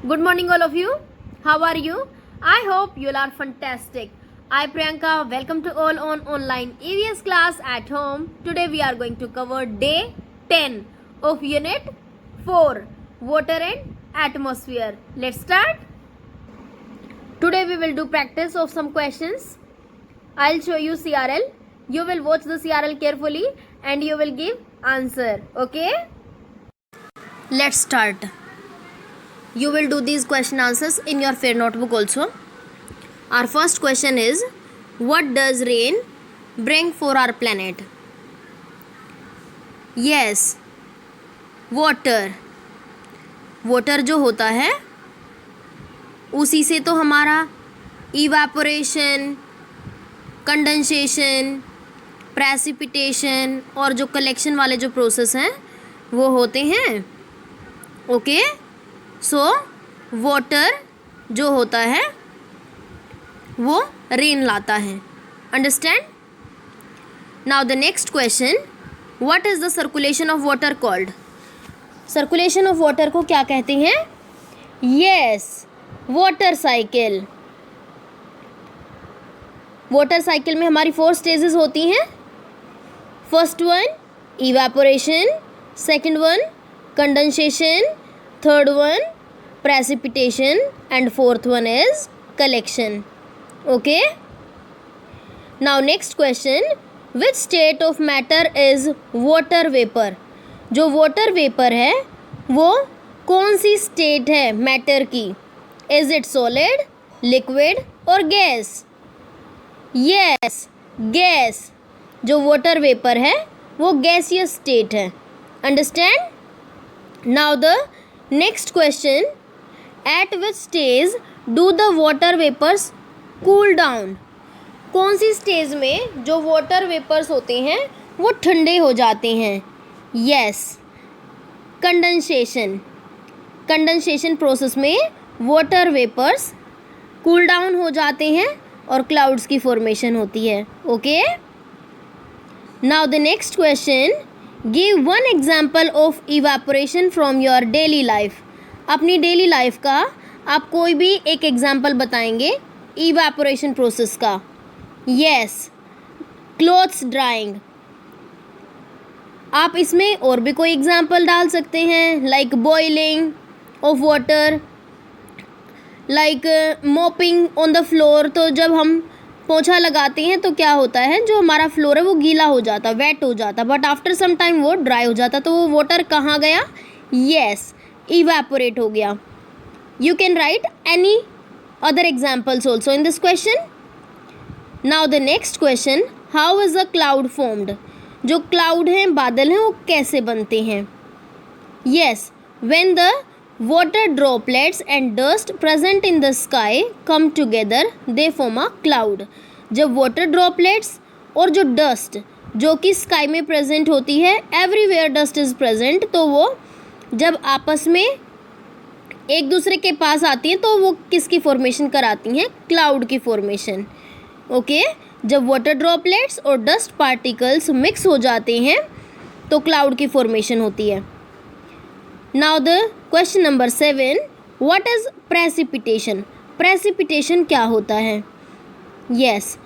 Good morning, all of you. How are you? I hope you all are fantastic. I, Priyanka, welcome to all on online EVS class at home. Today we are going to cover day 10 of unit 4, water and atmosphere. Let's start. Today we will do practice of some questions. I'll show you CRL. You will watch the CRL carefully and you will give answer. Okay? Let's start. You will do these question answers in your fair notebook also. Our first question is, what does rain bring for our planet? Yes, water. Water जो होता है उसी से तो हमारा evaporation, condensation, precipitation और जो collection वाले जो प्रोसेस हैं वो होते हैं. ओके, सो वाटर जो होता है वो रेन लाता है. Understand. Now the next question, what is the circulation of water called? Circulation of water को क्या कहते हैं? Yes, water cycle. Water cycle में हमारी 4 स्टेजेस होती हैं. First one evaporation, second one condensation, third one precipitation and fourth one is collection. Okay, now next question, which state of matter is water vapor? जो water vapor है वो कौन सी state है matter की? Is it solid, liquid or gas? Yes, gas. जो water vapor है वो gaseous state है. Understand? Now the next question, at which stage do the water vapors cool down? कौन सी स्टेज में जो वाटर वेपर्स होते हैं वो ठंडे हो जाते हैं? Yes, condensation. कंडेंसेशन प्रोसेस में वाटर वेपर्स कूल डाउन हो जाते हैं और क्लाउड्स की फॉर्मेशन होती है. Okay, now the next question, give one example of evaporation from your daily life. अपनी डेली लाइफ का आप कोई भी एक एग्जाम्पल बताएंगे इवेपोरेशन प्रोसेस का. Yes, clothes drawing. आप इसमें और भी कोई एग्जाम्पल डाल सकते हैं, like boiling of water, like mopping on the floor. तो जब हम पोछा लगाते हैं तो क्या होता है, जो हमारा फ्लोर है वो गीला हो जाता, वेट हो जाता, बट आफ्टर सम टाइम वो ड्राई हो जाता. तो वो वाटर कहाँ गया? यस, evaporate हो गया. You can write any other examples also in this question. Now the next question, how is a cloud formed? जो cloud हैं, बादल हैं, वो कैसे बनते हैं? Yes, when the water droplets and dust present in the sky come together, they form a cloud. जब water droplets और जो dust जो कि sky में present होती है, everywhere dust is present, तो वो जब आपस में एक दूसरे के पास आती हैं तो वो किसकी फॉर्मेशन कराती हैं? क्लाउड की फॉर्मेशन. ओके, जब वाटर ड्रॉपलेट्स और डस्ट पार्टिकल्स मिक्स हो जाते हैं तो क्लाउड की फॉर्मेशन होती है. Now the question number 7, what is precipitation? Precipitation क्या होता है? Yes,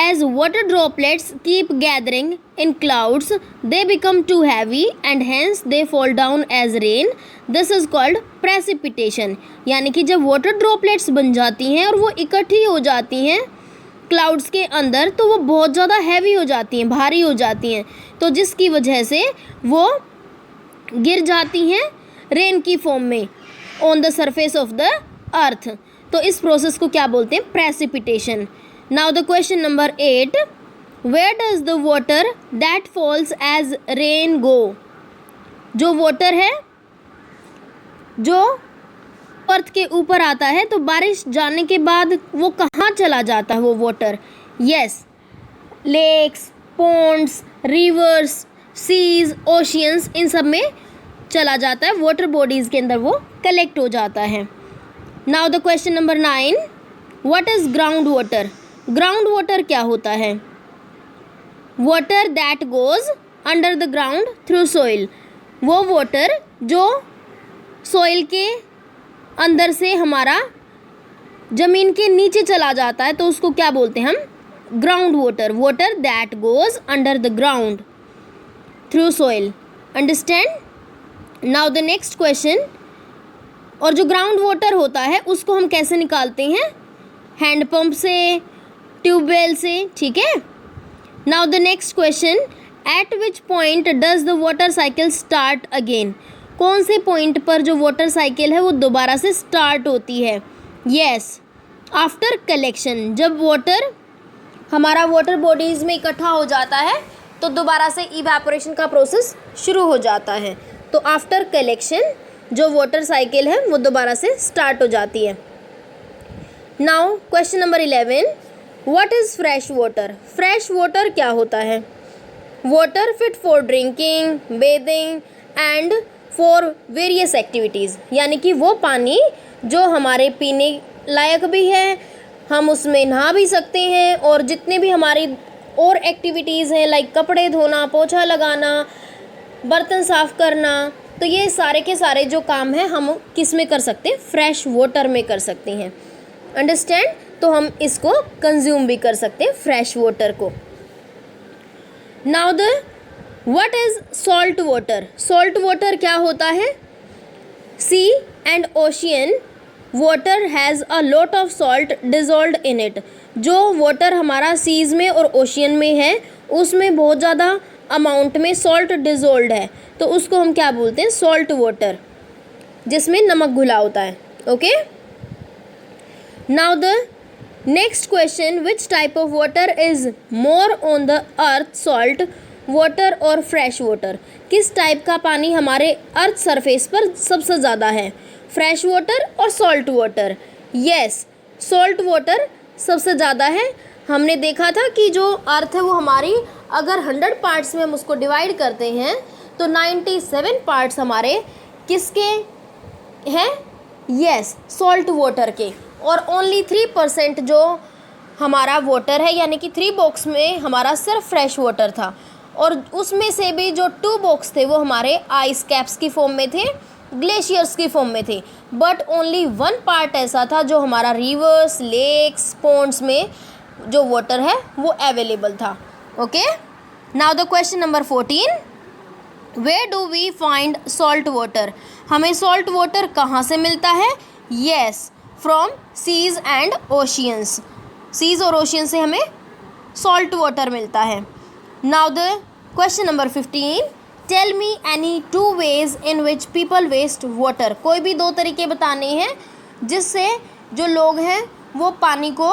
as water droplets keep gathering in clouds, they become too heavy and hence they fall down as rain. This is called precipitation. यानी कि जब water droplets बन जाती हैं और वो इकट्ठी हो जाती हैं clouds के अंदर तो वो बहुत ज़्यादा heavy हो जाती हैं, भारी हो जाती हैं, तो जिसकी वजह से वो गिर जाती हैं rain की फॉर्म में on the surface of the earth. तो इस प्रोसेस को क्या बोलते हैं? precipitation. Now the question number 8, where does the water that falls as rain go? जो वाटर है जो अर्थ के ऊपर आता है तो बारिश जाने के बाद वो कहाँ चला जाता है वो water? Yes, lakes, ponds, rivers, seas, oceans, इन सब में चला जाता है. वाटर बॉडीज़ के अंदर वो कलेक्ट हो जाता है. Now the question number 9, what is ground water? Ground water क्या होता है? Water that goes under the ground through soil. वो वाटर जो सॉइल के अंदर से हमारा ज़मीन के नीचे चला जाता है तो उसको क्या बोलते हैं हम? Ground water. Water that goes under the ground through soil. Understand? Now the next question. और जो ग्राउंड वाटर होता है उसको हम कैसे निकालते हैं? हैंड पंप से, ट्यूबवेल से. ठीक है. Now the next question. Eight which point does the water cycle start again? कौन से पॉइंट पर जो वाटर साइकिल है वो दोबारा से स्टार्ट होती है? Yes, after collection. जब वाटर हमारा वाटर बॉडीज़ में इकट्ठा हो जाता है तो दोबारा से इवेपोरेशन का प्रोसेस शुरू हो जाता है. तो आफ्टर कलेक्शन जो वाटर साइकिल है वो दोबारा से स्टार्ट हो जाती है. Now question number 11. What is fresh water? Fresh water क्या होता है? Water fit for drinking, bathing and for various activities. यानी कि वो पानी जो हमारे पीने लायक भी है, हम उसमें नहा भी सकते हैं, और जितने भी हमारी और एक्टिविटीज़ हैं लाइक कपड़े धोना, पोछा लगाना, बर्तन साफ़ करना, तो ये सारे के सारे जो काम हैं हम किस में कर सकते हैं? फ्रेश वाटर में कर सकते हैं. अंडरस्टैंड? तो हम इसको कंज्यूम भी कर सकते हैं फ्रेश वाटर को. Now the what is salt water? Salt water क्या होता है? Sea and ocean water has a lot of salt dissolved in it. जो वाटर हमारा सीज़ में और ओशियन में है उसमें बहुत ज़्यादा अमाउंट में सॉल्ट डिज़ोल्व्ड है, तो उसको हम क्या बोलते हैं? सॉल्ट वाटर, जिसमें नमक घुला होता है. Okay. Now the next question. Which type of water is more on the earth, salt water और फ्रेश वाटर? किस टाइप का पानी हमारे अर्थ सरफेस पर सबसे ज़्यादा है? फ्रेश वाटर और salt water? Yes, salt water सबसे ज़्यादा है. हमने देखा था कि जो अर्थ है वो हमारी अगर 100 पार्ट्स में हम उसको डिवाइड करते हैं तो 97 पार्ट्स हमारे किसके हैं? यस, सॉल्ट वाटर के. और ओनली 3% जो हमारा वाटर है, यानी कि 3 बॉक्स में हमारा सिर्फ फ्रेश वाटर था, और उसमें से भी जो 2 बॉक्स थे वो हमारे आइस कैप्स की फॉर्म में थे, ग्लेशियर्स की फॉर्म में थे. बट ओनली 1 पार्ट ऐसा था जो हमारा रिवर्स, लेक्स, पॉन्ड्स में जो वाटर है वो अवेलेबल था. Okay. Now the question number 14. Where do we find salt water? हमें सॉल्ट वाटर कहाँ से मिलता है? Yes, from seas and oceans. Seas और ओशियन से हमें सॉल्ट वाटर मिलता है. Now the question number 15. Tell me any 2 ways in which people waste water. कोई भी 2 तरीके बताने हैं जिससे जो लोग हैं वो पानी को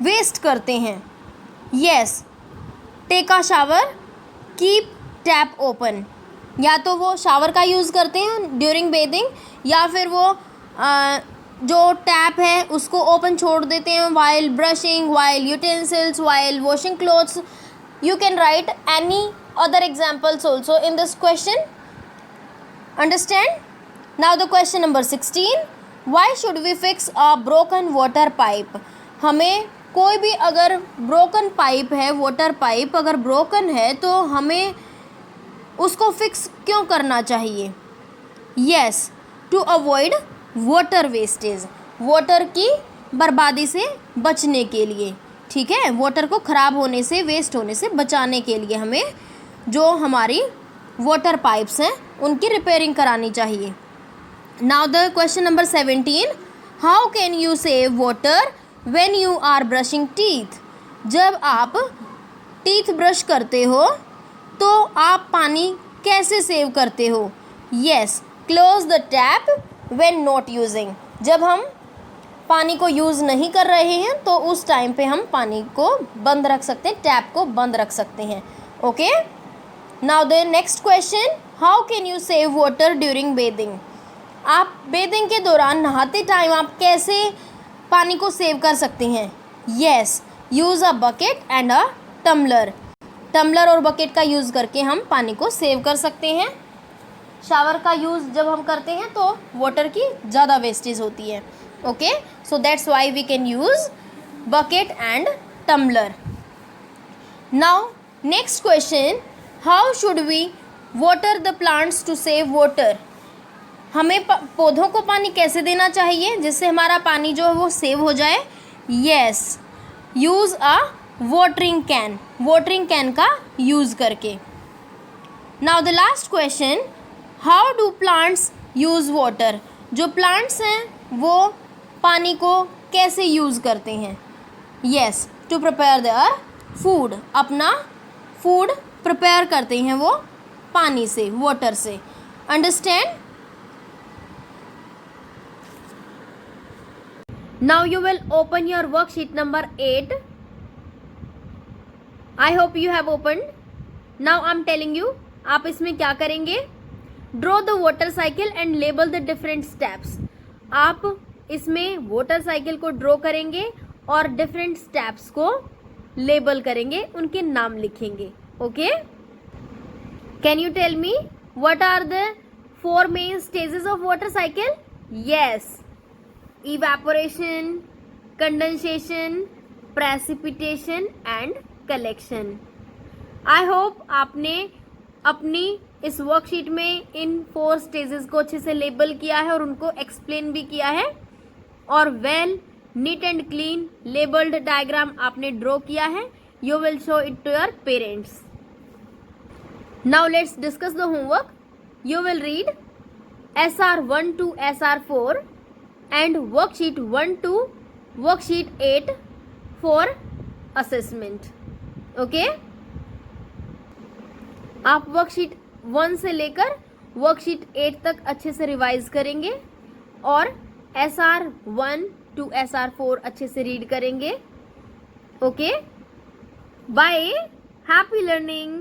वेस्ट करते हैं. Yes, take a shower, keep tap open. या तो वो शावर का यूज़ करते हैं ड्यूरिंग बेदिंग, या फिर वो जो टैप है उसको ओपन छोड़ देते हैं while brushing, while utensils, while washing clothes. You can write any other examples also in this question. Understand? Now the question number 16. Why should we fix a broken water pipe? हमें कोई भी अगर broken pipe है, water pipe अगर broken है तो हमें उसको फिक्स क्यों करना चाहिए? Yes, to avoid water wastage. Water की बर्बादी से बचने के लिए. ठीक है, वाटर को ख़राब होने से, वेस्ट होने से बचाने के लिए हमें जो हमारी वाटर पाइप्स हैं उनकी रिपेयरिंग करानी चाहिए. Now the question number 17. How can you save water when you are brushing teeth? जब आप टीथ ब्रश करते हो तो आप पानी कैसे सेव करते हो? Yes, close the tap when not using. जब हम पानी को यूज़ नहीं कर रहे हैं तो उस टाइम पे हम पानी को बंद रख सकते हैं, टैप को बंद रख सकते हैं. Okay. Now the next question. How can you save water during bathing? आप बेदिंग के दौरान, नहाते टाइम आप कैसे पानी को सेव कर सकते हैं? Yes, use a bucket and a tumbler. Tumbler और बकेट का यूज़ करके हम पानी को सेव कर सकते हैं. शावर का यूज़ जब हम करते हैं तो वाटर की ज़्यादा वेस्टेज होती है. Okay, so that's why we can use bucket and tumbler. Now next question. How should we water the plants to save water? हमें पौधों को पानी कैसे देना चाहिए जिससे हमारा पानी जो है वो सेव हो जाए? Yes, use a watering can, watering can का यूज़ करके। Now the last question, how do plants use water? जो प्लांट्स हैं वो पानी को कैसे यूज़ करते हैं? Yes, to prepare their food, अपना फूड प्रिपेयर करते हैं वो पानी से, वाटर से। Understand? Now you will open your worksheet number 8. I hope you have opened. Now I am telling you, आप इसमें क्या करेंगे? Draw the water cycle and label the different steps. आप इसमें वाटर साइकिल को ड्रॉ करेंगे और डिफरेंट स्टेप्स को लेबल करेंगे, उनके नाम लिखेंगे. Okay, can you tell me what are the 4 main stages of water cycle? Yes, evaporation, condensation, precipitation and collection. I hope आपने अपनी इस वर्कशीट में इन 4 स्टेजेस को अच्छे से लेबल किया है और उनको एक्सप्लेन भी किया है, और well neat and clean labelled diagram आपने ड्रॉ किया है. You will show it to your parents. Now let's discuss the homework. You will read SR1 to SR4 and worksheet 1 to worksheet 8 for assessment. Okay? आप worksheet 1 से लेकर worksheet 8 तक अच्छे से revise करेंगे और SR1 to SR4 अच्छे से रीड करेंगे. Okay, bye, happy learning.